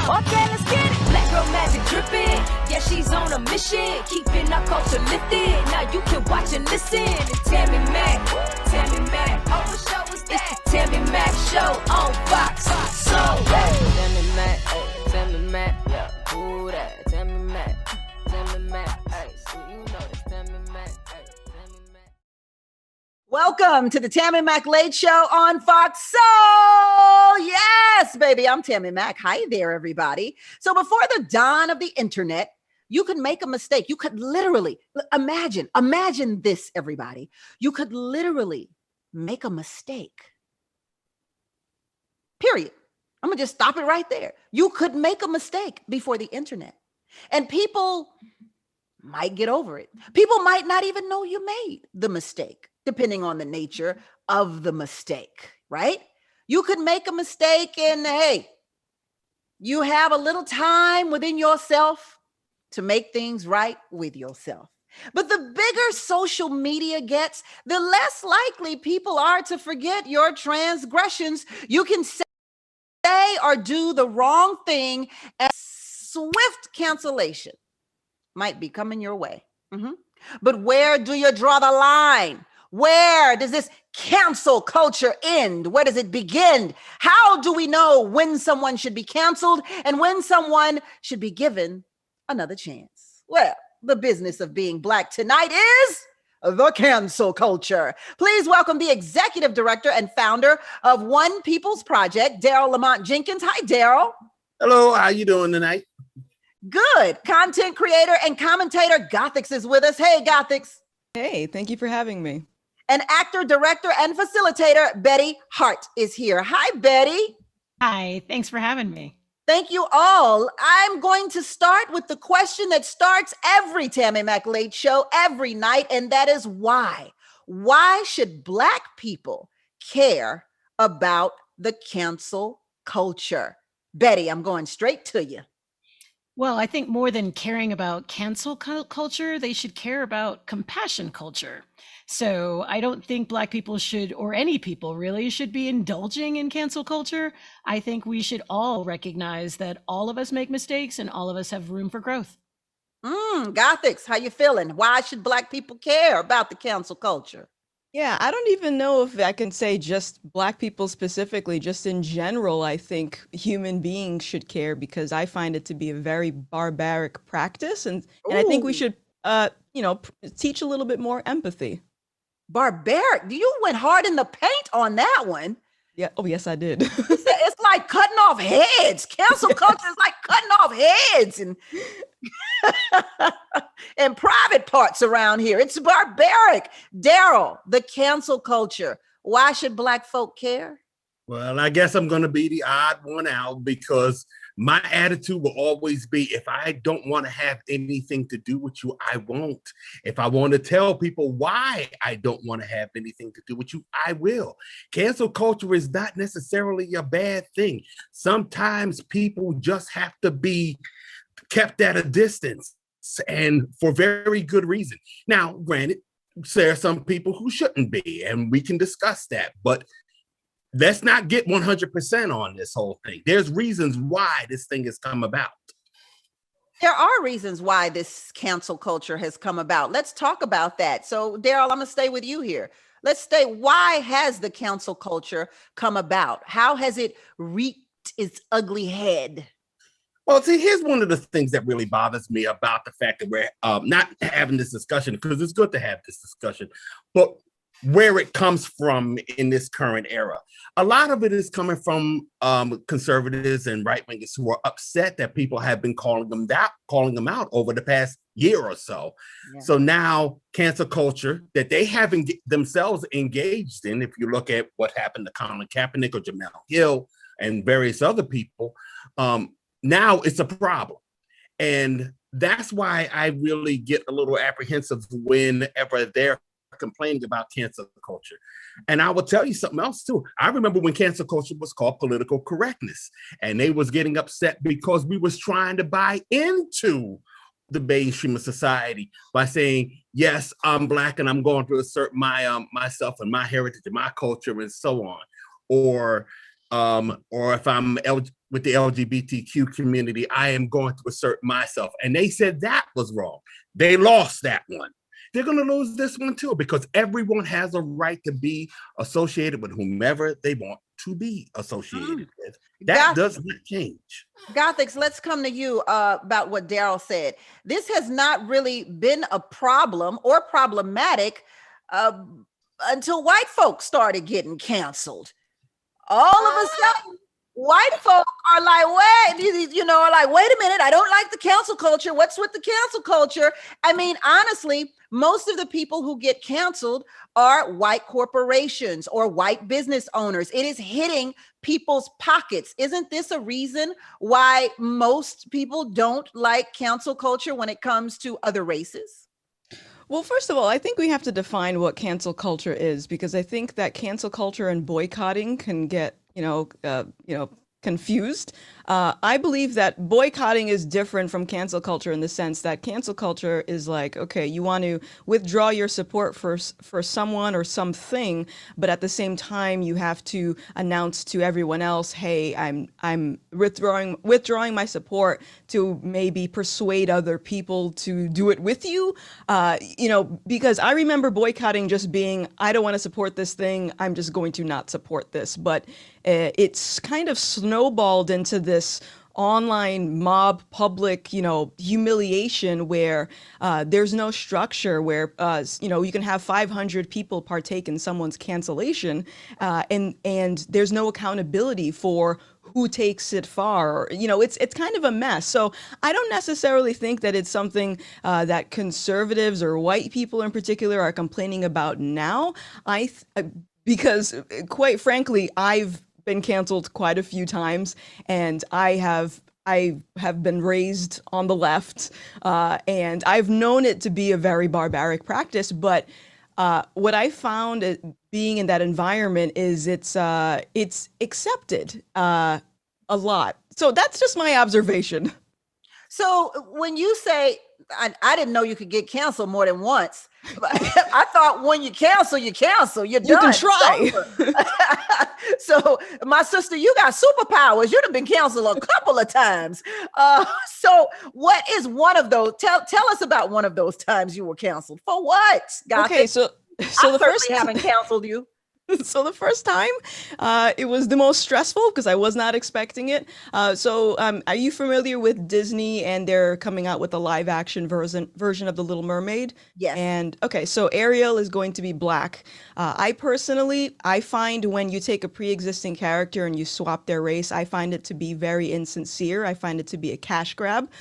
Okay, let's get it. Black girl magic dripping. Yeah, she's on a mission, keeping our culture lifted. Now you can watch and listen to Tammi Mac. Tammi Mac. Oh, what show is that? It's the Tammi Mac Show on FOXSOUL. Tammi Mac, ay, Tammi Mac, yeah, ooh that, Tammi Mac, Tammi Mac, ay, so you know it's Tammi Mac, ay, Tammi Mac. Welcome to the Tammi Mac Late Show on FOXSOUL. Yes, baby, I'm Tammi Mac. Hi there, everybody. So before the dawn of the internet, you could make a mistake. You could literally, imagine this, everybody. You could literally make a mistake. Period. I'm going to just stop it right there. You could make a mistake before the internet. And people might get over it. People might not even know you made the mistake, depending on the nature of the mistake, right? You could make a mistake and hey, you have a little time within yourself to make things right with yourself. But the bigger social media gets, the less likely people are to forget your transgressions. You can say or do the wrong thing and swift cancellation might be coming your way. But where do you draw the line? Where does this cancel culture end? Where does it begin? How do we know when someone should be canceled and when someone should be given another chance? Well, the business of being Black tonight is the cancel culture. Please welcome the executive director and founder of One People's Project, Daryl Lamont Jenkins. Hi, Daryl. Hello, how you doing tonight? Good. Content creator and commentator Gothix is with us. Hey, Gothix. Hey, thank you for having me. And actor, director, and facilitator Betty Hart is here. Hi, Betty. Hi, thanks for having me. Thank you all. I'm going to start with the question that starts every Tammi Mac Late Show every night, and that is why? Why should Black people care about the cancel culture? Betty, I'm going straight to you. Well, I think more than caring about cancel culture, they should care about compassion culture. So I don't think Black people should, or any people really, should be indulging in cancel culture. I think we should all recognize that all of us make mistakes and all of us have room for growth. Gothix, how you feeling? Why should Black people care about the cancel culture? Yeah, I don't even know if I can say just Black people specifically, just in general, I think human beings should care because I find it to be a very barbaric practice. And I think we should, teach a little bit more empathy. Barbaric? You went hard in the paint on that one. Yeah. Oh, yes, I did. It's like cutting off heads. Cancel culture is like cutting off heads and and private parts around here. It's barbaric. Daryl, the cancel culture. Why should Black folk care? Well, I guess I'm going to be the odd one out because my attitude will always be if I don't want to have anything to do with you, I won't. If I want to tell people why I don't want to have anything to do with you, I will. Cancel culture is not necessarily a bad thing. Sometimes people just have to be kept at a distance and for very good reason. Now, granted, there are some people who shouldn't be, and we can discuss that, but let's not get 100% on this whole thing. There's reasons why this thing has come about. There are reasons why this cancel culture has come about. Let's talk about that. So, Daryl, I'm going to stay with you here. Let's stay. Why has the cancel culture come about? How has it reaped its ugly head? Well, see, here's one of the things that really bothers me about the fact that we're not having this discussion, because it's good to have this discussion, but where it comes from in this current era. A lot of it is coming from conservatives and right-wingers who are upset that people have been calling them out over the past year or so. Yeah. So now cancel culture that they haven't themselves engaged in, if you look at what happened to Colin Kaepernick or Jamel Hill and various other people, now it's a problem. And that's why I really get a little apprehensive whenever they're complaining about cancel culture. And I will tell you something else too. I remember when cancel culture was called political correctness, and they was getting upset because we was trying to buy into the mainstream of society by saying, yes, I'm Black and I'm going to assert my myself and my heritage and my culture and so on. Or or if I'm with the LGBTQ community, I am going to assert myself. And they said that was wrong. They lost that one. They're going to lose this one too, because everyone has a right to be associated with whomever they want to be associated with. That does not change. Gothics, let's come to you about what Daryl said. This has not really been a problem or problematic until white folks started getting canceled. All of a sudden, white folk are like, wait a minute, I don't like the cancel culture. What's with the cancel culture? I mean, honestly, most of the people who get canceled are white corporations or white business owners. It is hitting people's pockets. Isn't this a reason why most people don't like cancel culture when it comes to other races? Well, first of all, I think we have to define what cancel culture is, because I think that cancel culture and boycotting can get, confused. I believe that boycotting is different from cancel culture in the sense that cancel culture is like, okay, you want to withdraw your support for someone or something, but at the same time you have to announce to everyone else, hey, I'm withdrawing my support to maybe persuade other people to do it with you. Because I remember boycotting just being, I don't want to support this thing, I'm just going to not support this. But it's kind of snowballed into this online mob public, humiliation where there's no structure, where, you can have 500 people partake in someone's cancellation and there's no accountability for who takes it far. It's kind of a mess. So I don't necessarily think that it's something that conservatives or white people in particular are complaining about now. Because quite frankly, I've been canceled quite a few times, and I have been raised on the left, and I've known it to be a very barbaric practice. But what I found being in that environment is it's accepted a lot. So that's just my observation. So when you say, I didn't know you could get canceled more than once. I thought when you cancel, you're done. You can try. So my sister, you got superpowers. You'd have been canceled a couple of times. So what is one of those? Tell us about one of those times you were canceled. For what? Okay, so I certainly haven't canceled you. So the first time, it was the most stressful because I was not expecting it. So are you familiar with Disney, and they're coming out with a live action version of The Little Mermaid? Yes. And okay, so Ariel is going to be black. I find when you take a pre-existing character and you swap their race, I find it to be very insincere. I find it to be a cash grab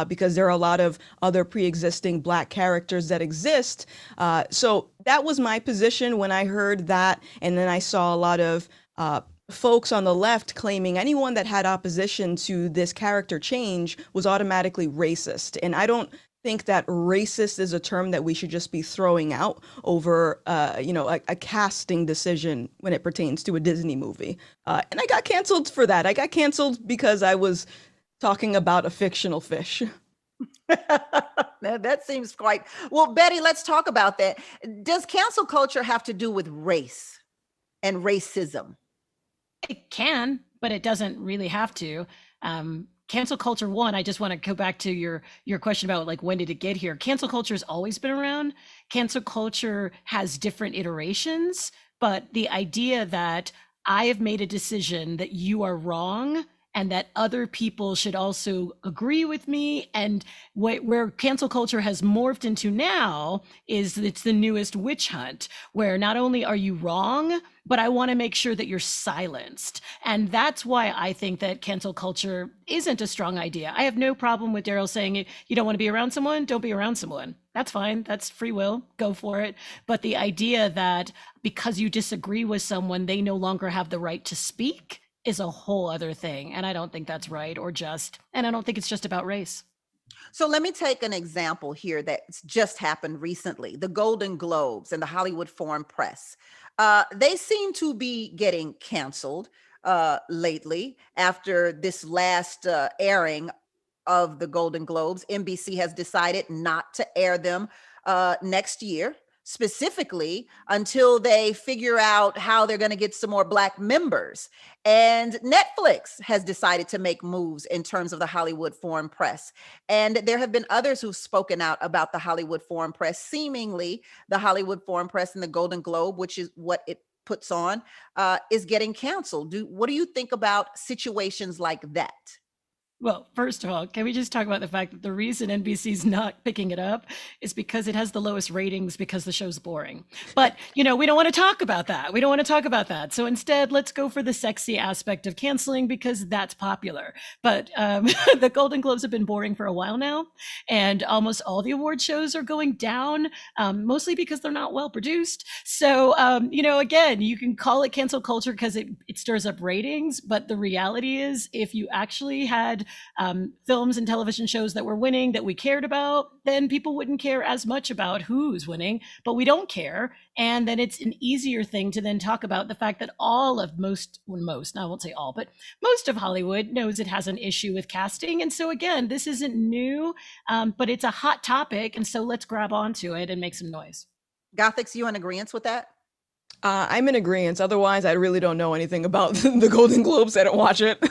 because there are a lot of other pre-existing black characters that exist. So that was my position when I heard that. And then I saw a lot of folks on the left claiming anyone that had opposition to this character change was automatically racist. And I don't think that racist is a term that we should just be throwing out over, a casting decision when it pertains to a Disney movie. And I got canceled for that. I got canceled because I was talking about a fictional fish. That seems quite well. Betty, let's talk about that. Does cancel culture have to do with race and racism? It can, but it doesn't really have to. Cancel culture, one, I just want to go back to your question about like, when did it get here? Cancel culture has always been around. Cancel culture has different iterations, but the idea that I have made a decision that you are wrong and that other people should also agree with me. And where cancel culture has morphed into now is it's the newest witch hunt, where not only are you wrong, but I want to make sure that you're silenced. And that's why I think that cancel culture isn't a strong idea. I have no problem with Daryl saying, you don't want to be around someone, don't be around someone. That's fine. That's free will. Go for it. But the idea that because you disagree with someone, they no longer have the right to speak is a whole other thing. And I don't think that's right or just, and I don't think it's just about race. So let me take an example here that's just happened recently. The Golden Globes and the Hollywood Foreign Press. They seem to be getting canceled lately after this last airing of the Golden Globes. NBC has decided not to air them next year. specifically until they figure out how they're going to get some more Black members. And Netflix has decided to make moves in terms of the Hollywood Foreign Press. And there have been others who've spoken out about the Hollywood Foreign Press. Seemingly, the Hollywood Foreign Press and the Golden Globe, which is what it puts on, is getting canceled. What do you think about situations like that? Well, first of all, can we just talk about the fact that the reason NBC's not picking it up is because it has the lowest ratings because the show's boring. But, we don't want to talk about that. We don't want to talk about that. So instead, let's go for the sexy aspect of canceling because that's popular. But the Golden Globes have been boring for a while now. And almost all the award shows are going down, mostly because they're not well produced. So, again, you can call it cancel culture because it stirs up ratings. But the reality is, if you actually had films and television shows that were winning that we cared about, then people wouldn't care as much about who's winning, but we don't care. And then it's an easier thing to then talk about the fact that most, I won't say all, but most of Hollywood knows it has an issue with casting. And so again, this isn't new, but it's a hot topic. And so let's grab onto it and make some noise. Gothics, you in agreement with that? I'm in agreement. Otherwise, I really don't know anything about the Golden Globes. I don't watch it.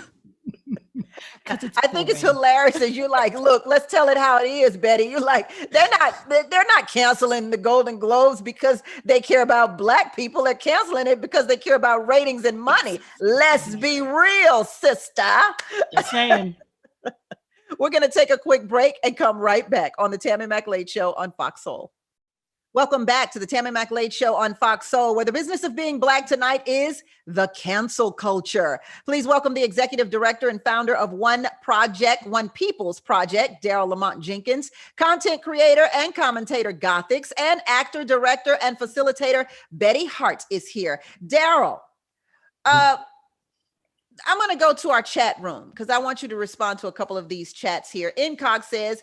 I think it's hilarious as you're like, look, let's tell it how it is, Betty. You're like, they're not canceling the Golden Globes because they care about Black people. They're canceling it because they care about ratings and money. Let's be real, sister. Just saying. We're going to take a quick break and come right back on the Tammi Mac Late Show on Fox Soul. Welcome back to the Tammi Mac Late Show on Fox Soul, where the business of being Black tonight is the cancel culture. Please welcome the executive director and founder of One People's Project, Daryl Lamont Jenkins, content creator and commentator Gothics, and actor, director, and facilitator Betty Hart is here. Daryl, I'm going to go to our chat room because I want you to respond to a couple of these chats here. Incog says,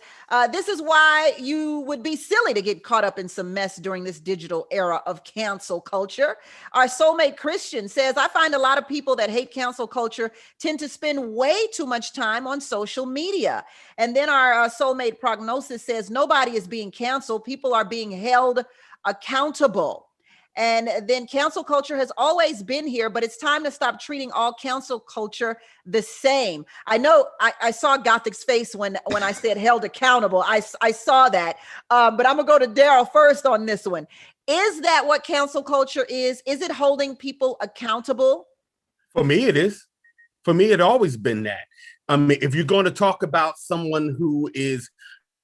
this is why you would be silly to get caught up in some mess during this digital era of cancel culture. Our soulmate Christian says, I find a lot of people that hate cancel culture tend to spend way too much time on social media. And then our soulmate Prognosis says, nobody is being canceled. People are being held accountable. And then cancel culture has always been here, but it's time to stop treating all cancel culture the same. I know I saw Gothic's face when I said held accountable. I saw that, but I'm gonna go to Daryl first on this one. Is that what cancel culture is? Is it holding people accountable? For me, it is. For me, it always been that. If you're going to talk about someone who is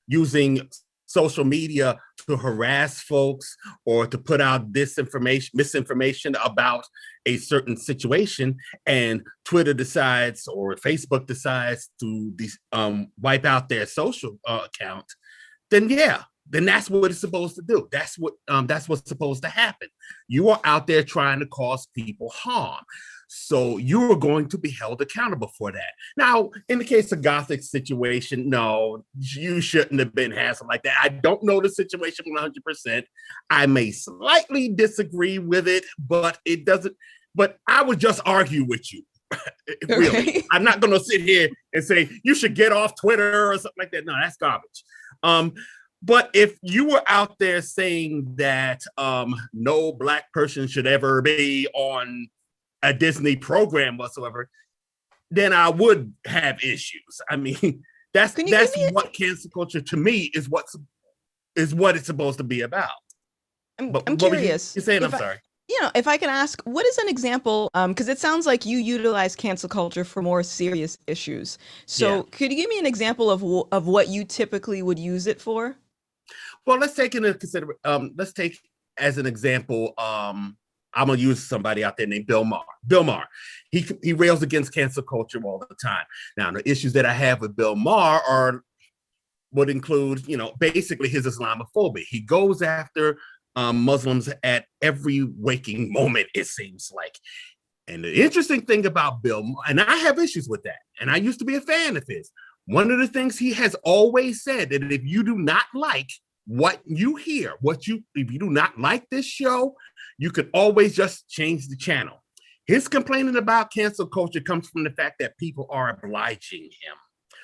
using social media to harass folks or to put out misinformation about a certain situation, and Twitter decides or Facebook decides to wipe out their social account, then that's what it's supposed to do. That's what's supposed to happen. You are out there trying to cause people harm. So you are going to be held accountable for that. Now, in the case of Gothic's situation, no, you shouldn't have been hassled like that. I don't know the situation 100%. I may slightly disagree with it, but I would just argue with you. Really. Okay. I'm not going to sit here and say, you should get off Twitter or something like that. No, that's garbage. But if you were out there saying that no Black person should ever be on a Disney program whatsoever, then I would have issues. I mean, that's what cancel culture to me is what it's supposed to be about. I'm curious. You're saying, I'm sorry. If I can ask, what is an example? Because it sounds like you utilize cancel culture for more serious issues. So could you give me an example of what you typically would use it for? Well, let's take as an example, I'm going to use somebody out there named Bill Maher. Bill Maher, he rails against cancel culture all the time. Now, the issues that I have with Bill Maher would include, basically his Islamophobia. He goes after Muslims at every waking moment, it seems like. And the interesting thing about Bill Maher, and I have issues with that, and I used to be a fan of his. One of the things he has always said that if you do not like what you hear, if you do not like this show, you could always just change the channel. His complaining about cancel culture comes from the fact that people are obliging him.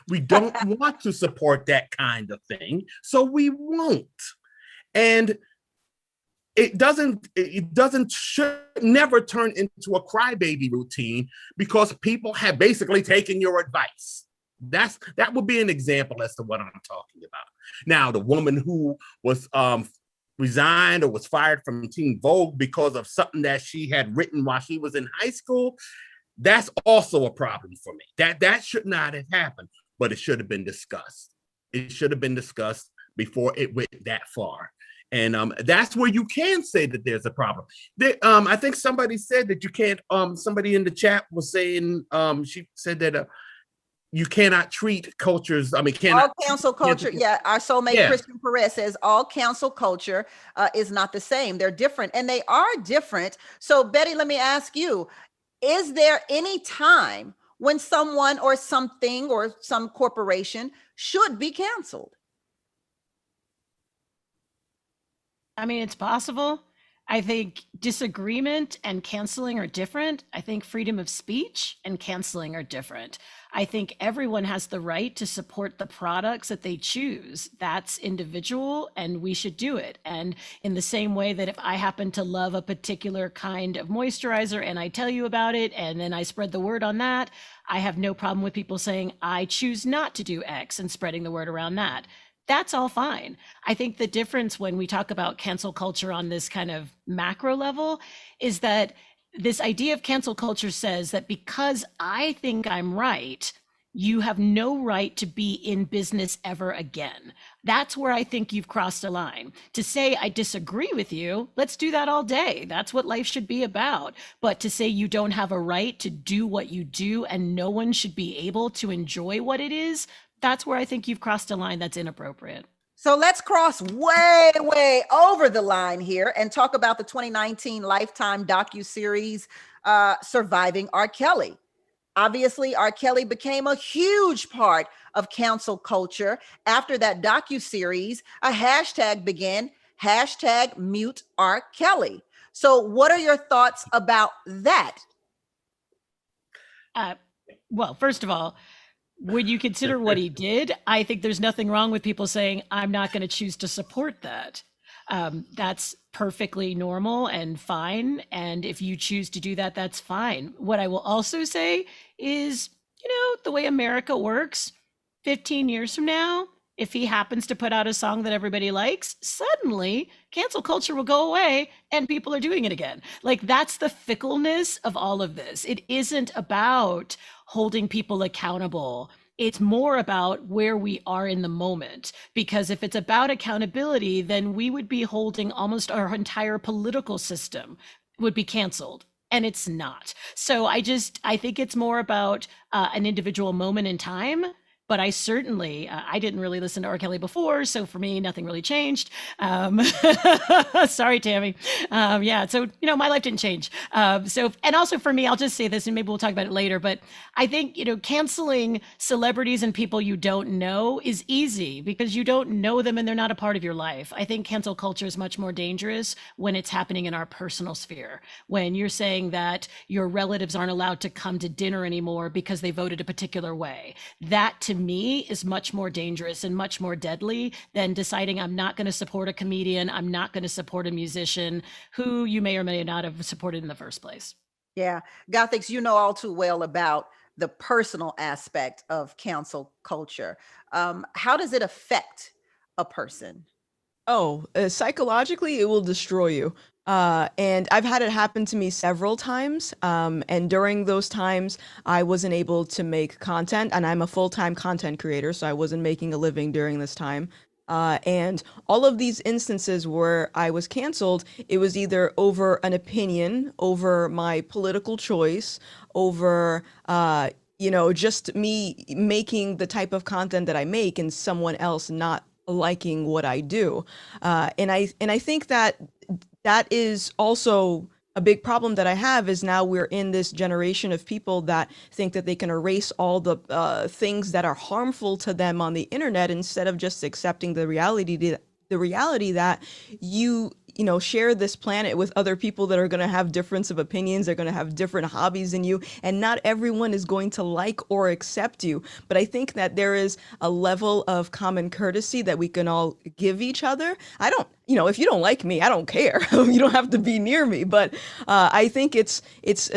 We don't want to support that kind of thing, so we won't. And should never turn into a crybaby routine because people have basically taken your advice. That would be an example as to what I'm talking about. Now, the woman who was resigned or was fired from Teen Vogue because of something that she had written while she was in high school, that's also a problem for me. That should not have happened, but it should have been discussed. It should have been discussed before it went that far. And that's where you can say that there's a problem. I think somebody said that you can't, somebody in the chat was saying, she said that you cannot treat cultures, all cancel culture. Yeah, our soulmate Christian Perez says all cancel culture is not the same. They're different, and they are different. So Betty, let me ask you, is there any time when someone or something or some corporation should be canceled? I mean, it's possible. I think disagreement and canceling are different. I think freedom of speech and canceling are different. I think everyone has the right to support the products that they choose. That's individual, and we should do it. And in the same way that if I happen to love a particular kind of moisturizer and I tell you about it, and then I spread the word on that, I have no problem with people saying, I choose not to do X and spreading the word around that. That's all fine. I think the difference when we talk about cancel culture on this kind of macro level is that this idea of cancel culture says that because I think I'm right, you have no right to be in business ever again. That's where I think you've crossed a line. To say I disagree with you, let's do that all day. That's what life should be about. But to say you don't have a right to do what you do and no one should be able to enjoy what it is, that's where I think you've crossed a line that's inappropriate. So let's cross way, way over the line here and talk about the 2019 Lifetime docuseries, Surviving R. Kelly. Obviously, R. Kelly became a huge part of cancel culture. After that docuseries, a hashtag began, hashtag mute R. Kelly. So what are your thoughts about that? Well, first of all, when you consider what he did, I think there's nothing wrong with people saying, I'm not going to choose to support that. That's perfectly normal and fine. And if you choose to do that, that's fine. What I will also say is, the way America works, 15 years from now, if he happens to put out a song that everybody likes, suddenly cancel culture will go away and people are doing it again. Like, that's the fickleness of all of this. It isn't about holding people accountable. It's more about where we are in the moment, because if it's about accountability, then we would be holding almost our entire political system would be canceled. And it's not. So I think it's more about an individual moment in time. But I certainly, I didn't really listen to R. Kelly before, so for me, nothing really changed. Sorry, Tammy. So, my life didn't change. And also for me, I'll just say this, and maybe we'll talk about it later, but I think, canceling celebrities and people you don't know is easy because you don't know them and they're not a part of your life. I think cancel culture is much more dangerous when it's happening in our personal sphere. When you're saying that your relatives aren't allowed to come to dinner anymore because they voted a particular way. That, to me, is much more dangerous and much more deadly than deciding I'm not going to support a comedian, I'm not going to support a musician who you may or may not have supported in the first place. Yeah, Gothics, all too well about the personal aspect of cancel culture. How does it affect a person? Psychologically, it will destroy you. And I've had it happen to me several times. And during those times, I wasn't able to make content, and I'm a full-time content creator, so I wasn't making a living during this time. And all of these instances where I was canceled, it was either over an opinion, over my political choice, over, just me making the type of content that I make and someone else not liking what I do. And I think that is also a big problem that I have is now we're in this generation of people that think that they can erase all the things that are harmful to them on the internet instead of just accepting the reality that you share this planet with other people that are going to have difference of opinions, they're going to have different hobbies than you, and not everyone is going to like or accept you. But I think that there is a level of common courtesy that we can all give each other. if you don't like me, I don't care. You don't have to be near me. But I think it's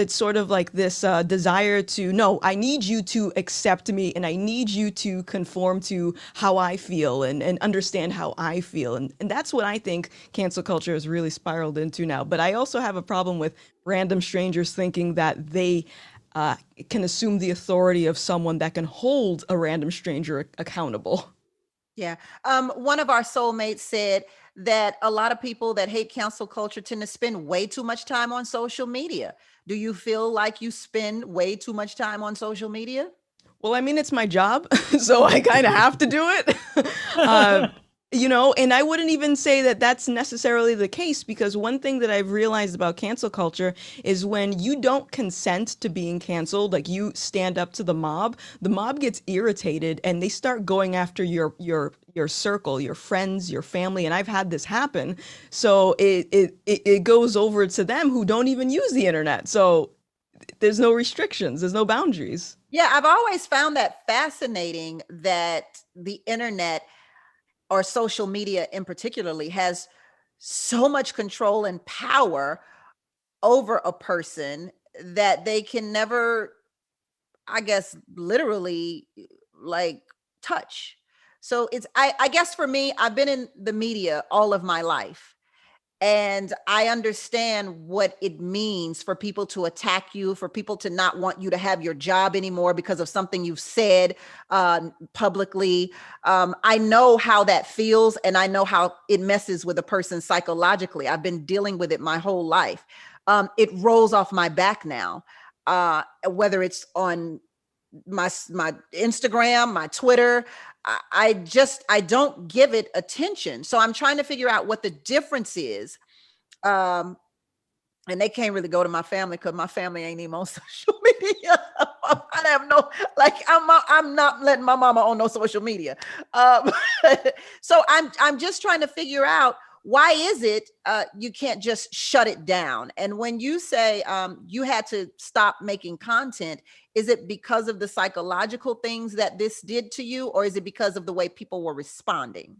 sort of like this desire to, no, I need you to accept me, and I need you to conform to how I feel and understand how I feel. And that's what I think cancel culture has really spiraled into now. But I also have a problem with random strangers thinking that they can assume the authority of someone that can hold a random stranger accountable. Yeah. One of our soulmates said that a lot of people that hate cancel culture tend to spend way too much time on social media. Do you feel like you spend way too much time on social media? Well, I mean, it's my job, so I kind of have to do it. And I wouldn't even say that that's necessarily the case, because one thing that I've realized about cancel culture is when you don't consent to being canceled, like you stand up to the mob gets irritated and they start going after your circle, your friends, your family. And I've had this happen. So it goes over to them who don't even use the internet. So there's no restrictions, there's no boundaries. Yeah, I've always found that fascinating, that the internet, or social media in particularly, has so much control and power over a person that they can never, I guess, literally like touch. So I guess for me, I've been in the media all of my life. And I understand what it means for people to attack you, for people to not want you to have your job anymore because of something you've said publicly. I know how that feels, and I know how it messes with a person psychologically. I've been dealing with it my whole life. It rolls off my back now, whether it's on my Instagram, my Twitter. I don't give it attention. So I'm trying to figure out what the difference is. And they can't really go to my family because my family ain't even on social media. I have no, like, I'm not letting my mama on no social media. So I'm just trying to figure out, why is it you can't just shut it down? And when you say you had to stop making content, is it because of the psychological things that this did to you, or is it because of the way people were responding?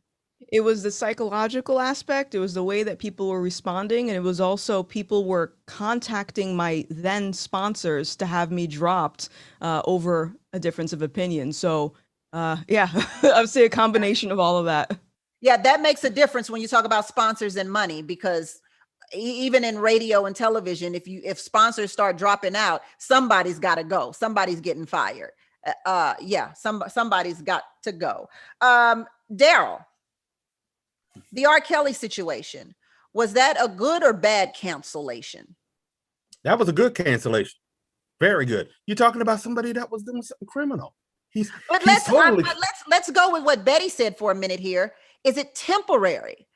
It was the psychological aspect. It was the way that people were responding. And it was also people were contacting my then sponsors to have me dropped over a difference of opinion. So yeah, I would say a combination of all of that. Yeah, that makes a difference when you talk about sponsors and money, because even in radio and television, if sponsors start dropping out, somebody's got to go. Somebody's getting fired. Somebody's got to go. Daryl, the R. Kelly situation, was that a good or bad cancellation? That was a good cancellation. Very good. You're talking about somebody that was doing something criminal. Let's go with what Betty said for a minute here. Is it temporary?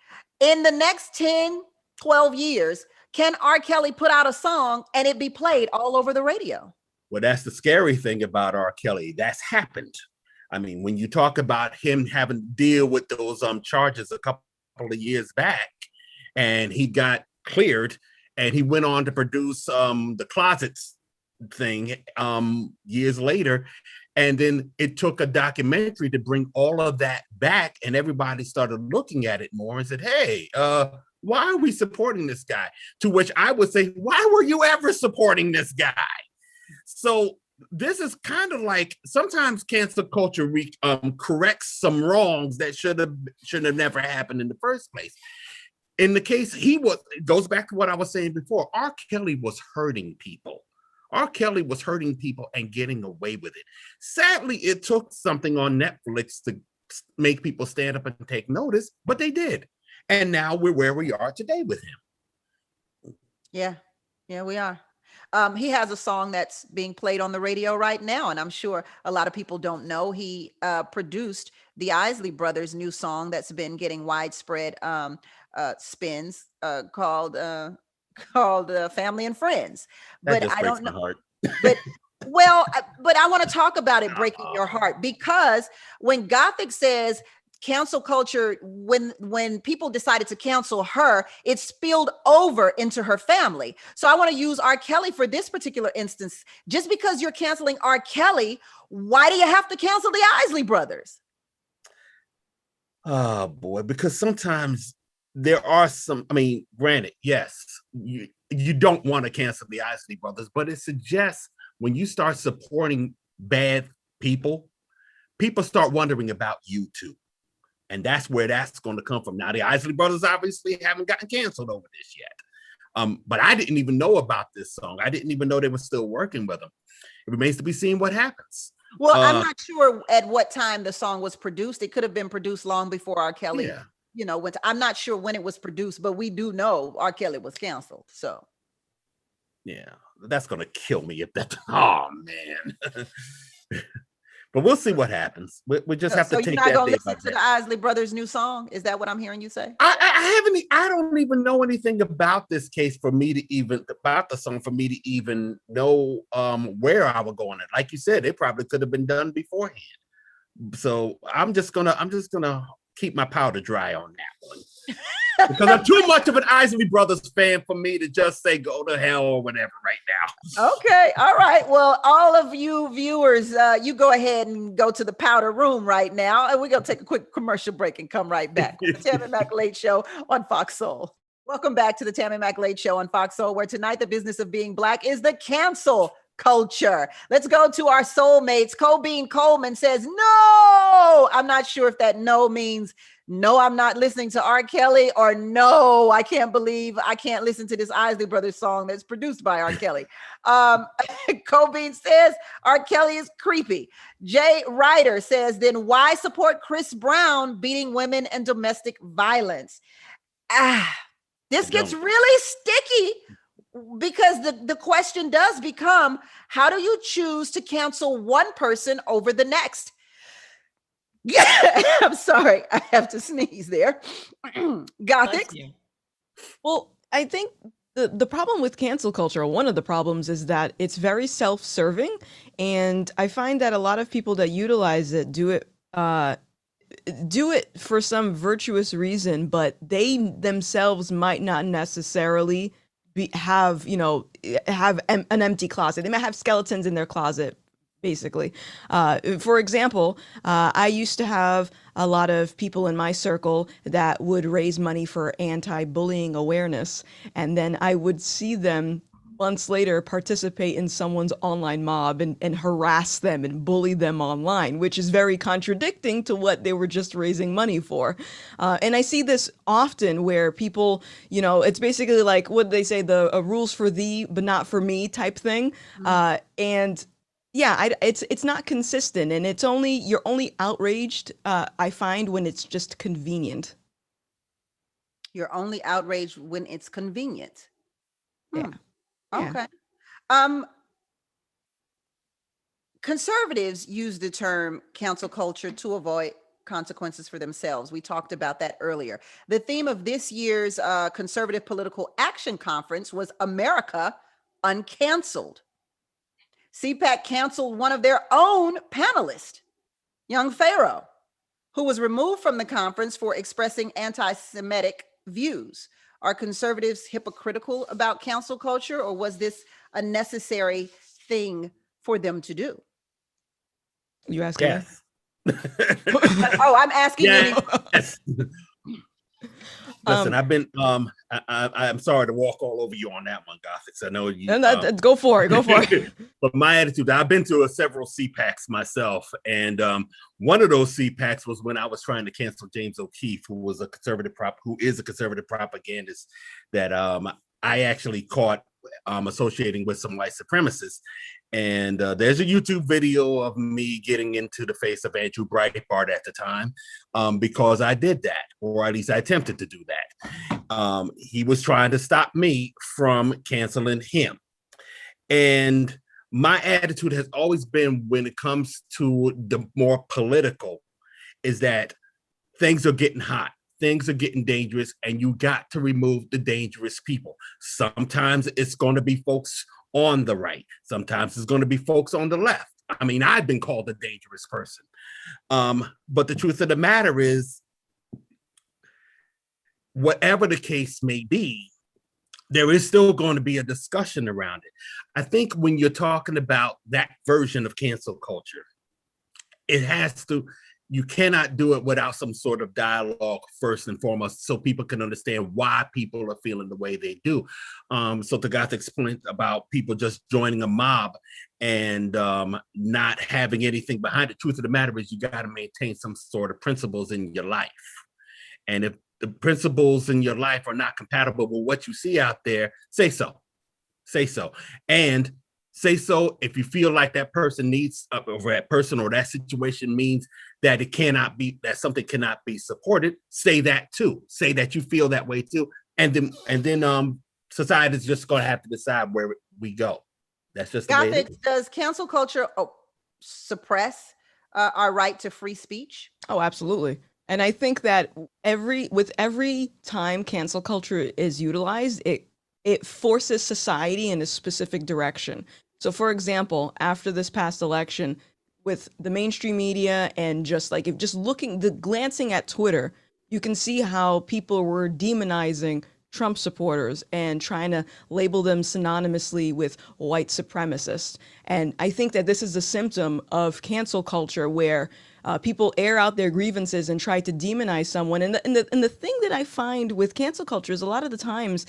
In the next 10, 12 years, can R. Kelly put out a song and it be played all over the radio? Well, that's the scary thing about R. Kelly. That's happened. I mean, when you talk about him having to deal with those charges a couple of years back, and he got cleared, and he went on to produce the Closets thing years later. And then it took a documentary to bring all of that back, and everybody started looking at it more and said, hey, why are we supporting this guy? To which I would say, why were you ever supporting this guy? So this is kind of like, sometimes cancel culture corrects some wrongs that should have never happened in the first place. In the case, it goes back to what I was saying before. R. Kelly was hurting people. R. Kelly was hurting people and getting away with it. Sadly, it took something on Netflix to make people stand up and take notice, but they did. And now we're where we are today with him. Yeah, we are. He has a song that's being played on the radio right now, and I'm sure a lot of people don't know. He produced the Isley Brothers' new song that's been getting widespread spins called Family and Friends. But I don't know. But I want to talk about it breaking your heart, because when Gothic says cancel culture, when people decided to cancel her, it spilled over into her family. So I want to use R. Kelly for this particular instance. Just because you're canceling R. Kelly, why do you have to cancel the Isley Brothers? Oh boy, because sometimes there are some, I mean, granted, yes, you don't want to cancel the Isley Brothers, but it suggests when you start supporting bad people, people start wondering about you too. And that's where that's going to come from. Now, the Isley Brothers obviously haven't gotten canceled over this yet. But I didn't even know about this song. I didn't even know they were still working with them. It remains to be seen what happens. Well, I'm not sure at what time the song was produced. It could have been produced long before R. Kelly, Yeah. I'm not sure when it was produced, but we do know R. Kelly was canceled. So. Yeah, that's going to kill me if that, oh man. But we'll see what happens. We just have to take that. So you're not going to listen to the Isley Brothers' new song? Is that what I'm hearing you say? I don't even know anything about this case for me to even, about the song for me to even know where I would go on it. Like you said, it probably could have been done beforehand. So I'm just gonna keep my powder dry on that one. Because I'm too much of an Isley Brothers fan for me to just say go to hell or whatever right now. Okay, all right. Well, all of you viewers, you go ahead and go to the powder room right now. And we're going to take a quick commercial break and come right back. The Tammi Mac Late Show on Fox Soul. Welcome back to the Tammi Mac Late Show on Fox Soul, where tonight the business of being Black is the cancel culture. Let's go to our soulmates. Cobean Coleman says, no, I'm not sure if that no means no, I'm not listening to R. Kelly, or no, I can't believe I can't listen to this Isley Brothers song that's produced by R. Kelly. Cobean says R. Kelly is creepy. Jay Ryder says, then why support Chris Brown beating women and domestic violence? This gets really sticky, because the question does become, how do you choose to cancel one person over the next? Yeah, I'm sorry. I have to sneeze there. Gothic. Well, I think the problem with cancel culture, one of the problems, is that it's very self-serving. And I find that a lot of people that utilize it do it for some virtuous reason, but they themselves might not necessarily have an empty closet. They might have skeletons in their closet, basically. For example, I used to have a lot of people in my circle that would raise money for anti-bullying awareness, and then I would see them months later participate in someone's online mob and harass them and bully them online, which is very contradicting to what they were just raising money for. And I see this often where people, it's basically like, what they say, the rules for thee, but not for me type thing. And yeah, it's not consistent, and you're only outraged, I find, when it's just convenient. You're only outraged when it's convenient. Yeah. Okay. Conservatives use the term cancel culture to avoid consequences for themselves. We talked about that earlier. The theme of this year's Conservative Political Action Conference was America Uncanceled. CPAC canceled one of their own panelists, Young Pharaoh, who was removed from the conference for expressing anti-Semitic views. Are conservatives hypocritical about cancel culture, or was this a necessary thing for them to do? You asking me? Oh, I'm asking you. Yes. Listen, I've been I'm sorry to walk all over you on that one, Gothic. I know you go for it. But my attitude, I've been to several CPACs myself, and one of those CPACs was when I was trying to cancel James O'Keefe, who is a conservative propagandist that I actually caught associating with some white supremacists. And there's a YouTube video of me getting into the face of Andrew Breitbart at the time because I did that, or at least I attempted to do that. He was trying to stop me from canceling him. And my attitude has always been, when it comes to the more political, is that things are getting hot. Things are getting dangerous, and you got to remove the dangerous people. Sometimes it's going to be folks on the right. Sometimes it's going to be folks on the left. I mean, I've been called a dangerous person. But the truth of the matter is, whatever the case may be, there is still going to be a discussion around it. I think when you're talking about that version of cancel culture, it has to, you cannot do it without some sort of dialogue first and foremost, so people can understand why people are feeling the way they do. So the Gothic point about people just joining a mob and not having anything behind it. Truth of the matter is, you got to maintain some sort of principles in your life. And if the principles in your life are not compatible with what you see out there, say so. Say so. And say so if you feel like that person needs, or that person or that situation means that it cannot be, that something cannot be supported. Say that too. Say that you feel that way too. And then society is just going to have to decide where we go. That's just the way it is. Does cancel culture suppress our right to free speech? Oh, absolutely. And I think that with every time cancel culture is utilized, it forces society in a specific direction. So, for example, after this past election, with the mainstream media and glancing at Twitter, you can see how people were demonizing Trump supporters and trying to label them synonymously with white supremacists. And I think that this is a symptom of cancel culture, where people air out their grievances and try to demonize someone. And the thing that I find with cancel culture is, a lot of the times,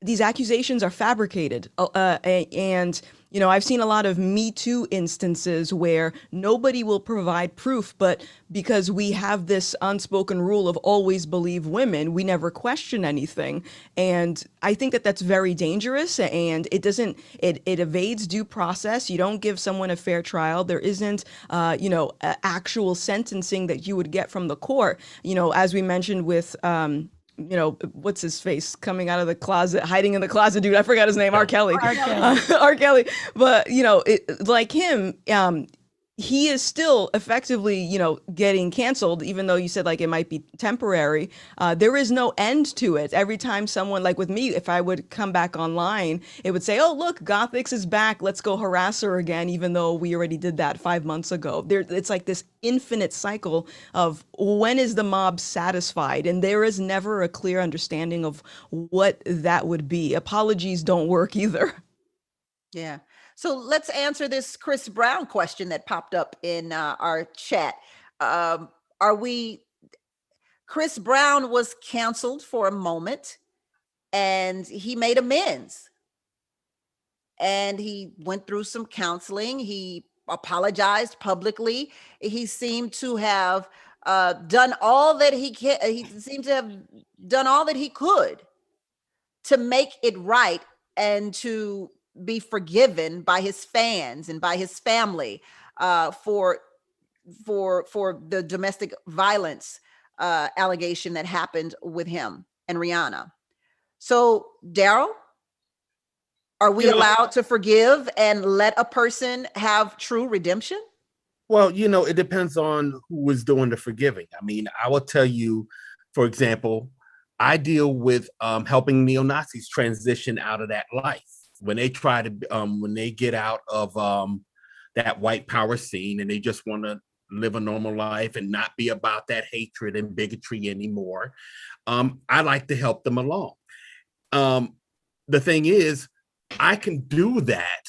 these accusations are fabricated. And, I've seen a lot of Me Too instances where nobody will provide proof, but because we have this unspoken rule of always believe women, we never question anything. And I think that that's very dangerous, and it evades due process. You don't give someone a fair trial. There isn't, actual sentencing that you would get from the court. As we mentioned with, what's his face coming out of the closet, hiding in the closet, dude, I forgot his name, R. Kelly. R. Kelly. But, like him, he is still effectively, getting canceled, even though you said like it might be temporary. There is no end to it. Every time someone, like with me, if I would come back online, it would say, oh, look, Gothix is back. Let's go harass her again, even though we already did that 5 months ago. It's like this infinite cycle of when is the mob satisfied? And there is never a clear understanding of what that would be. Apologies don't work either. Yeah. So let's answer this Chris Brown question that popped up in our chat. Chris Brown was canceled for a moment, and he made amends. And he went through some counseling. He apologized publicly. He seemed to have done all that he can. He seemed to have done all that he could to make it right and to be forgiven by his fans and by his family for the domestic violence allegation that happened with him and Rihanna. So, Daryl, are we allowed to forgive and let a person have true redemption? Well, it depends on who is doing the forgiving. I mean, I will tell you, for example, I deal with helping neo-Nazis transition out of that life. When they try to, when they get out of that white power scene and they just want to live a normal life and not be about that hatred and bigotry anymore, I like to help them along. The thing is, I can do that,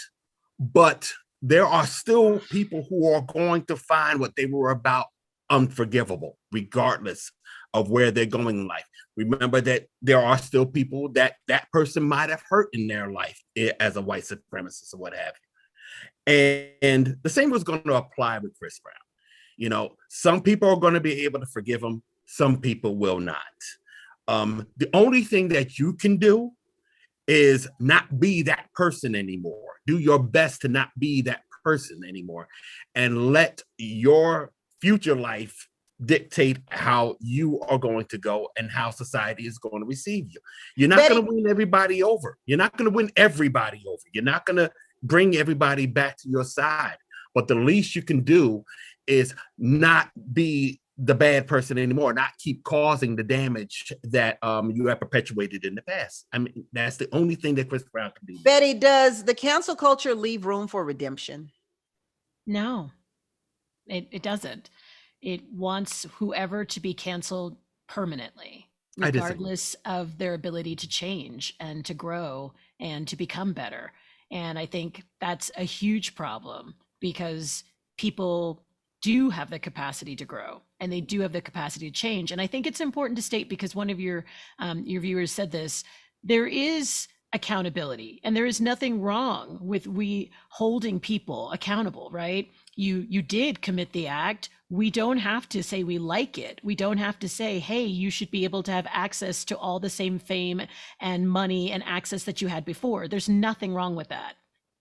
but there are still people who are going to find what they were about unforgivable, regardless of where they're going in life. Remember that there are still people that person might have hurt in their life as a white supremacist or what have you. And the same was going to apply with Chris Brown. Some people are going to be able to forgive him. Some people will not. The only thing that you can do is not be that person anymore. Do your best to not be that person anymore, and let your future life dictate how you are going to go and how society is going to receive you. You're not going to win everybody over. You're not going to win everybody over. You're not going to bring everybody back to your side. But the least you can do is not be the bad person anymore, not keep causing the damage that you have perpetuated in the past. I mean, that's the only thing that Chris Brown can do. Betty, does the cancel culture leave room for redemption? No, it doesn't. It wants whoever to be canceled permanently, regardless of their ability to change and to grow and to become better. And I think that's a huge problem, because people do have the capacity to grow, and they do have the capacity to change. And I think it's important to state, because one of your viewers said this, there is accountability, and there is nothing wrong with we holding people accountable, right? You did commit the act. We don't have to say we like it. We don't have to say, hey, you should be able to have access to all the same fame and money and access that you had before. There's nothing wrong with that.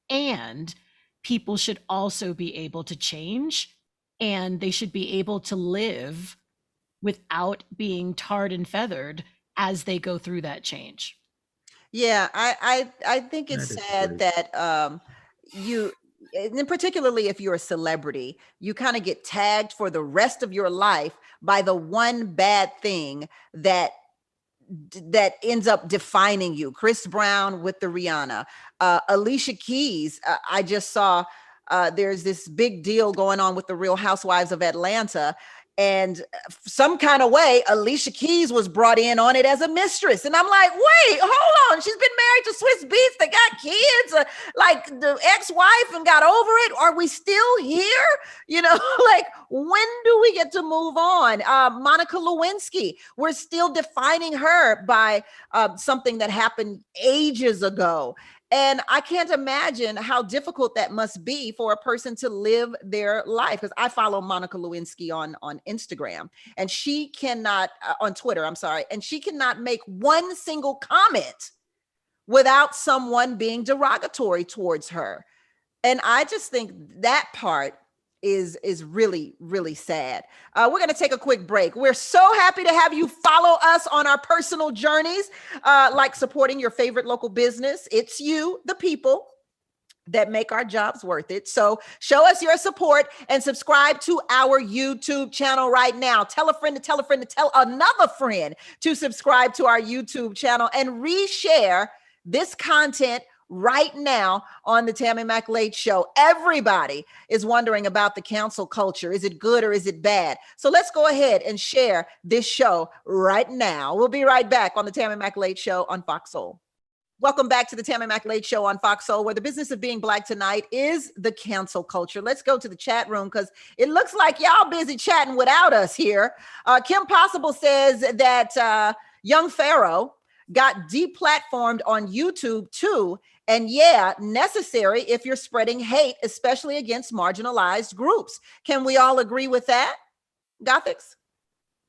And people should also be able to change, and they should be able to live without being tarred and feathered as they go through that change. Yeah, I think it's sad that you, and particularly if you're a celebrity, you kind of get tagged for the rest of your life by the one bad thing that ends up defining you. Chris Brown with the Rihanna, Alicia Keys. I just saw there's this big deal going on with the Real Housewives of Atlanta. And some kind of way, Alicia Keys was brought in on it as a mistress. And I'm like, wait, hold on. She's been married to Swiss Beats. They got kids, like the ex-wife, and got over it. Are we still here? You know, like, when do we get to move on? Monica Lewinsky, we're still defining her by something that happened ages ago. And I can't imagine how difficult that must be for a person to live their life. Because I follow Monica Lewinsky on Instagram, and she cannot, on Twitter, I'm sorry, and she cannot make one single comment without someone being derogatory towards her. And I just think that part is really, really sad. We're going to take a quick break. We're so happy to have you follow us on our personal journeys, like supporting your favorite local business. It's you, the people, that make our jobs worth it. So show us your support and subscribe to our YouTube channel right now. Tell a friend to tell a friend to tell another friend to subscribe to our YouTube channel, and reshare this content right now on the Tammi Mac Late Show. Everybody is wondering about the cancel culture. Is it good or is it bad? So let's go ahead and share this show right now. We'll be right back on the Tammi Mac Late Show on FOXSOUL. Welcome back to the Tammi Mac Late Show on FOXSOUL, where the business of being Black tonight is the cancel culture. Let's go to the chat room, because it looks like y'all busy chatting without us here. Kim Possible says that Young Pharaoh got deplatformed on YouTube too. And yeah, necessary if you're spreading hate, especially against marginalized groups. Can we all agree with that, Gothics?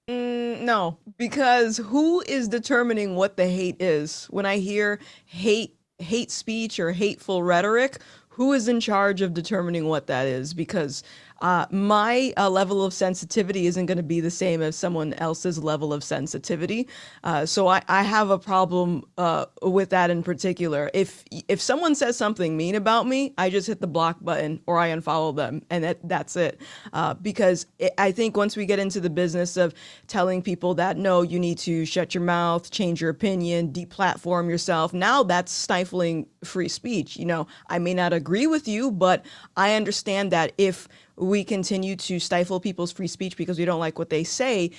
No, because who is determining what the hate is? When I hear hate speech or hateful rhetoric, who is in charge of determining what that is? Because my level of sensitivity isn't going to be the same as someone else's level of sensitivity. So I have a problem with that in particular. If someone says something mean about me, I just hit the block button or I unfollow them, and that's it. Because I think once we get into the business of telling people that, no, you need to shut your mouth, change your opinion, deplatform yourself, now that's stifling free speech. You know, I may not agree with you, but I understand that if we continue to stifle people's free speech because we don't like what they say,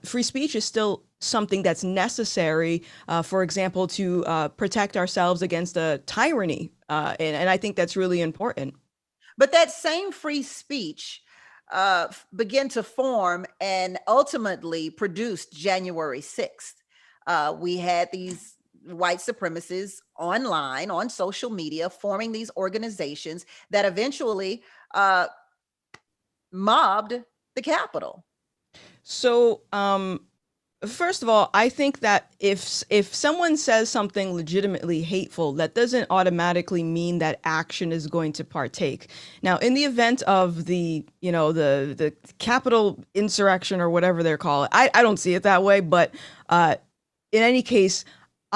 free speech is still something that's necessary, for example, to protect ourselves against a tyranny. And I think that's really important. But that same free speech began to form and ultimately produced January 6th. We had these white supremacists online, on social media, forming these organizations that eventually mobbed the Capitol. So, first of all, I think that if someone says something legitimately hateful, that doesn't automatically mean that action is going to partake. Now, in the event of the Capitol insurrection or whatever they're called, I don't see it that way. But in any case,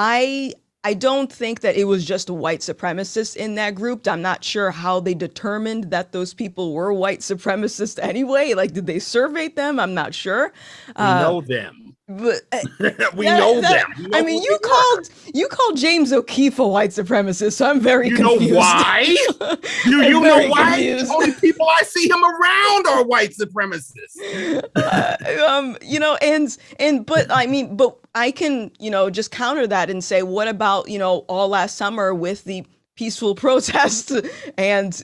I don't think that it was just white supremacists in that group. I'm not sure how they determined that those people were white supremacists anyway. Like, did they survey them? I'm not sure. We know them. But we know them. I mean, you called James O'Keefe a white supremacist, so I'm very confused. You know why? you know why? The only people I see him around are white supremacists. But I can, just counter that and say, what about, all last summer with the peaceful protests and,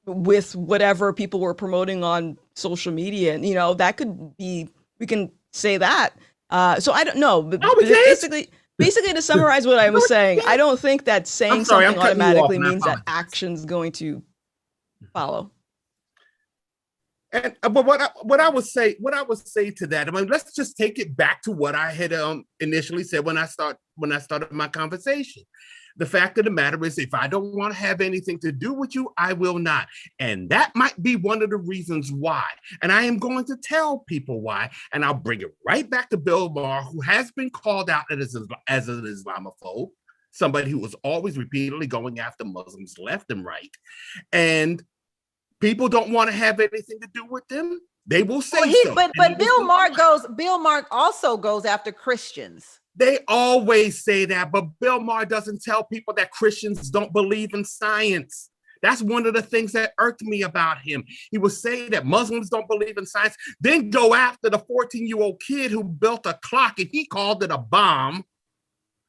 with whatever people were promoting on social media. And, that could be, we can say that. So I don't know, but basically to summarize what I was saying, I don't think that saying something automatically means that action's going to follow. And but what I would say to that, I mean, let's just take it back to what I had initially said when I started my conversation. The fact of the matter is, if I don't want to have anything to do with you, I will not. And that might be one of the reasons why. And I am going to tell people why. And I'll bring it right back to Bill Maher, who has been called out as an Islamophobe, somebody who was always repeatedly going after Muslims left and right. And people don't want to have anything to do with them. They will say so. But Bill Maher also goes after Christians. They always say that, but Bill Maher doesn't tell people that Christians don't believe in science. That's one of the things that irked me about him. He was saying that Muslims don't believe in science, then go after the 14-year-old kid who built a clock and he called it a bomb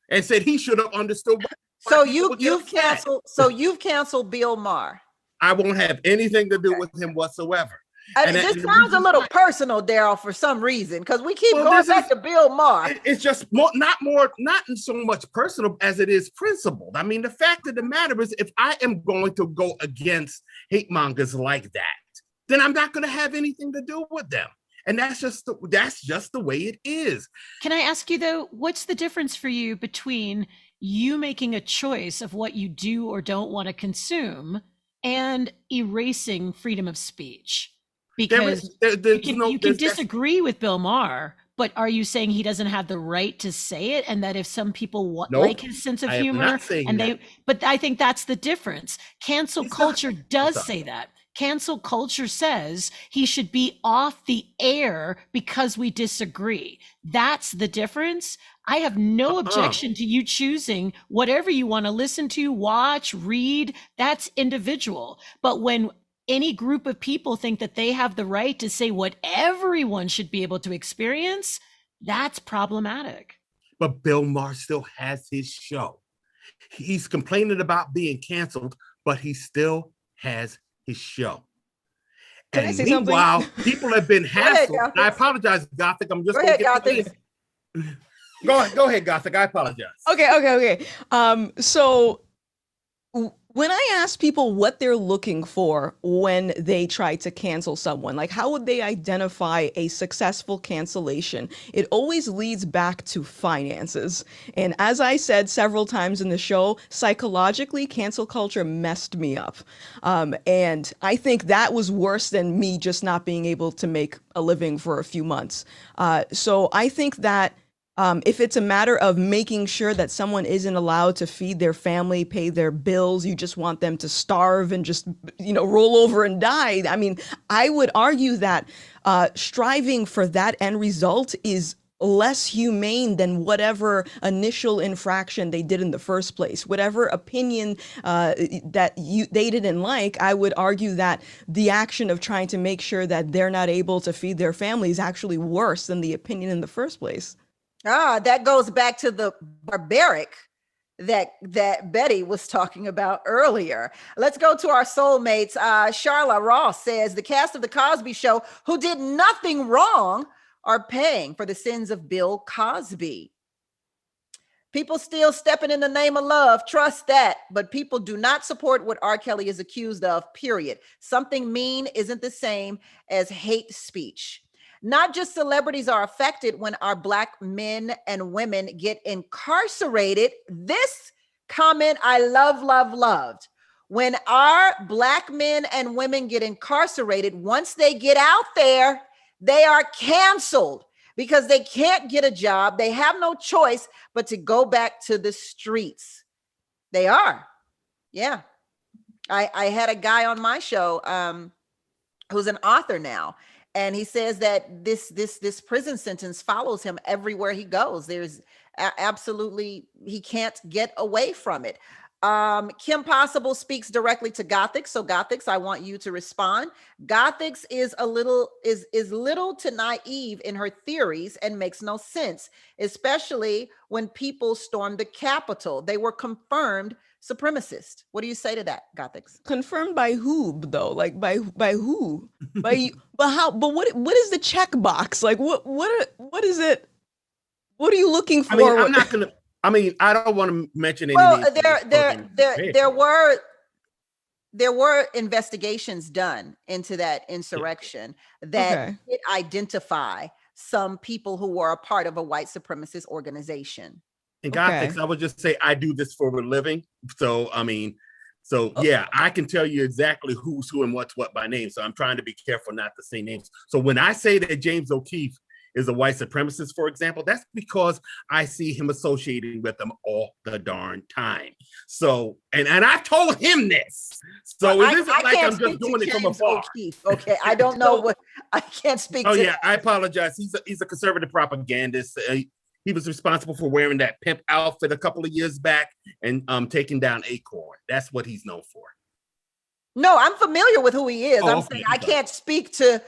and said he should have understood. So you've canceled Bill Maher. I won't have anything to do with him whatsoever. This sounds a little personal, Daryl, for some reason, because we keep going back to Bill Maher. It's just not so much personal as it is principled. I mean, the fact of the matter is, if I am going to go against hate mongers like that, then I'm not going to have anything to do with them. And that's just the way it is. Can I ask you, though, what's the difference for you between you making a choice of what you do or don't want to consume and erasing freedom of speech? Because you can disagree with Bill Maher, but are you saying he doesn't have the right to say it, and that if some people like his sense of humor, but I think that's the difference. Cancel culture does say that. Cancel culture says he should be off the air because we disagree. That's the difference. I have no objection to you choosing whatever you want to listen to, watch, read. That's individual. But when any group of people think that they have the right to say what everyone should be able to experience, that's problematic. But Bill Maher still has his show. He's complaining about being canceled, but he still has his show. Can I say meanwhile, something? people have been hassled. I apologize, Gothic. I'm just going to get this. Go ahead, Gothic. I apologize. Okay. So when I ask people what they're looking for when they try to cancel someone, like how would they identify a successful cancellation? It always leads back to finances. And as I said several times in the show, psychologically, cancel culture messed me up. And I think that was worse than me just not being able to make a living for a few months. So I think that if it's a matter of making sure that someone isn't allowed to feed their family, pay their bills, you just want them to starve and just, roll over and die. I mean, I would argue that striving for that end result is less humane than whatever initial infraction they did in the first place. Whatever opinion that they didn't like, I would argue that the action of trying to make sure that they're not able to feed their family is actually worse than the opinion in the first place. That goes back to the barbaric that Betty was talking about earlier. Let's go to our soulmates. Charla Ross says the cast of The Cosby Show, who did nothing wrong, are paying for the sins of Bill Cosby. People still stepping in the name of love. Trust that. But people do not support what R. Kelly is accused of, period. Something mean isn't the same as hate speech. Not just celebrities are affected when our Black men and women get incarcerated. This comment I loved. When our Black men and women get incarcerated, once they get out there, they are canceled because they can't get a job. They have no choice but to go back to the streets. They are. Yeah. I had a guy on my show who's an author now. And he says that this prison sentence follows him everywhere he goes. There's absolutely, he can't get away from it. Kim Possible speaks directly to Gothics. So Gothics, I want you to respond. Gothics is little to naive in her theories and makes no sense, especially when people stormed the Capitol. They were confirmed supremacist. What do you say to that, Gothics? Confirmed by who though? Like by who? By but how? But what is the checkbox? Like what is it? What are you looking for? I mean, I'm not gonna. I mean, I don't want to mention any. Well, there were investigations done into that insurrection that did identify some people who were a part of a white supremacist organization. And Gothics, I would just say I do this for a living. So I mean, yeah, I can tell you exactly who's who and what's what by name. So I'm trying to be careful not to say names. So when I say that James O'Keefe is a white supremacist, for example, that's because I see him associating with them all the darn time. So, and I told him this. So it isn't like I'm just doing it from afar. Okay, I don't know what, I can't speak to. Oh yeah, I apologize. He's a conservative propagandist. He was responsible for wearing that pimp outfit a couple of years back and taking down Acorn. That's what he's known for. No, I'm familiar with who he is. I'm saying I can't speak to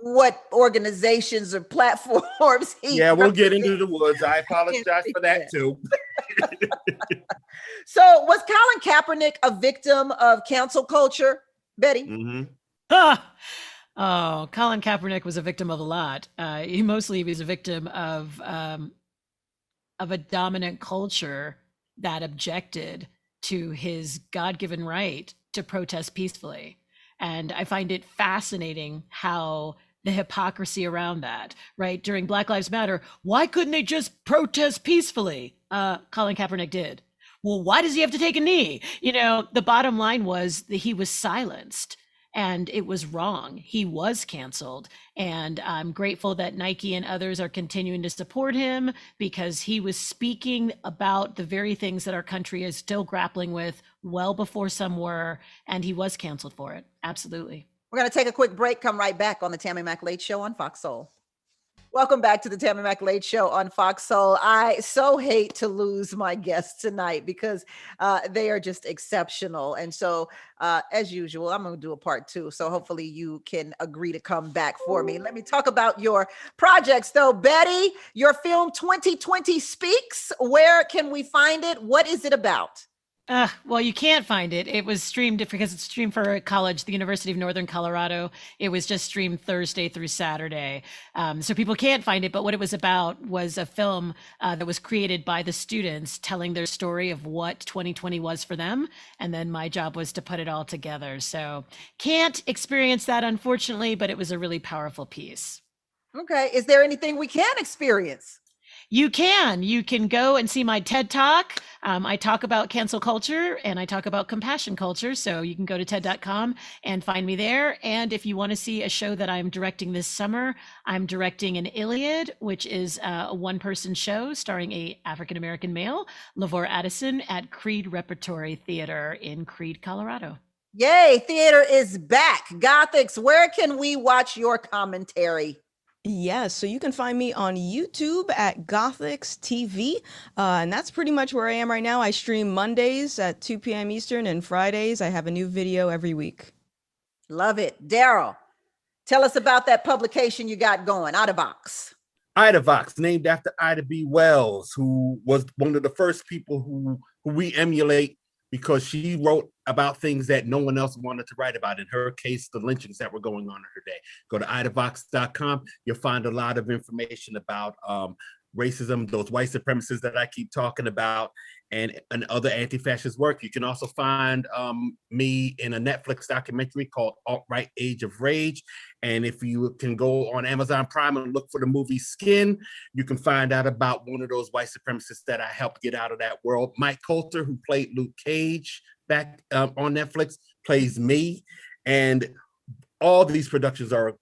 what organizations or platforms he we'll get into the woods. I apologize for that too. So was Colin Kaepernick a victim of cancel culture, Betty? Mm-hmm. Oh, Colin Kaepernick was a victim of a lot. He was a victim of a dominant culture that objected to his God-given right to protest peacefully. And I find it fascinating how the hypocrisy around that, right? During Black Lives Matter, why couldn't they just protest peacefully? Colin Kaepernick did. Well, why does he have to take a knee? You know, the bottom line was that he was silenced. And it was wrong. He was canceled. And I'm grateful that Nike and others are continuing to support him because he was speaking about the very things that our country is still grappling with well before some were, and he was canceled for it. Absolutely. We're going to take a quick break, come right back on the Tammi Mac Late Show on Fox Soul. Welcome back to the Tammi Mac Late Show on Fox Soul. I so hate to lose my guests tonight because they are just exceptional. And so, as usual, I'm going to do a part 2. So hopefully you can agree to come back for me. Let me talk about your projects, though. Betty, your film 2020 Speaks. Where can we find it? What is it about? Well, you can't find it. It was streamed because it's streamed for a college, the University of Northern Colorado. It was just streamed Thursday through Saturday. So people can't find it. But what it was about was a film that was created by the students telling their story of what 2020 was for them. And then my job was to put it all together. So can't experience that, unfortunately, but it was a really powerful piece. Okay. Is there anything we can experience? You can go and see my TED Talk. I talk about cancel culture and I talk about compassion culture. So you can go to TED.com and find me there. And if you want to see a show that I'm directing this summer, I'm directing an Iliad, which is a one-person show starring a African-American male, LaVor Addison, at Creed Repertory Theater in Creed, Colorado. Yay, theater is back. Gothics, where can we watch your commentary? Yes, so you can find me on YouTube at Gothics TV, and that's pretty much where I am right now. I stream Mondays at 2 p.m. Eastern, and Fridays I have a new video every week. Love it. Daryl, tell us about that publication you got going, Out of Vox. Ida Vox, named after Ida B. Wells, who was one of the first people who we emulate because she wrote about things that no one else wanted to write about. In her case, the lynchings that were going on in her day. Go to idavox.com. You'll find a lot of information about racism, those white supremacists that I keep talking about, and other anti-fascist work. You can also find me in a Netflix documentary called Alt-Right Age of Rage. And if you can go on Amazon Prime and look for the movie Skin, you can find out about one of those white supremacists that I helped get out of that world. Mike Coulter, who played Luke Cage back on Netflix, plays me. And all these productions are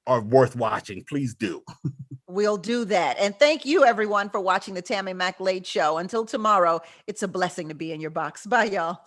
worth watching. Please do. We'll do that. And thank you, everyone, for watching the Tammi Mac Late Show. Until tomorrow, it's a blessing to be in your box. Bye, y'all.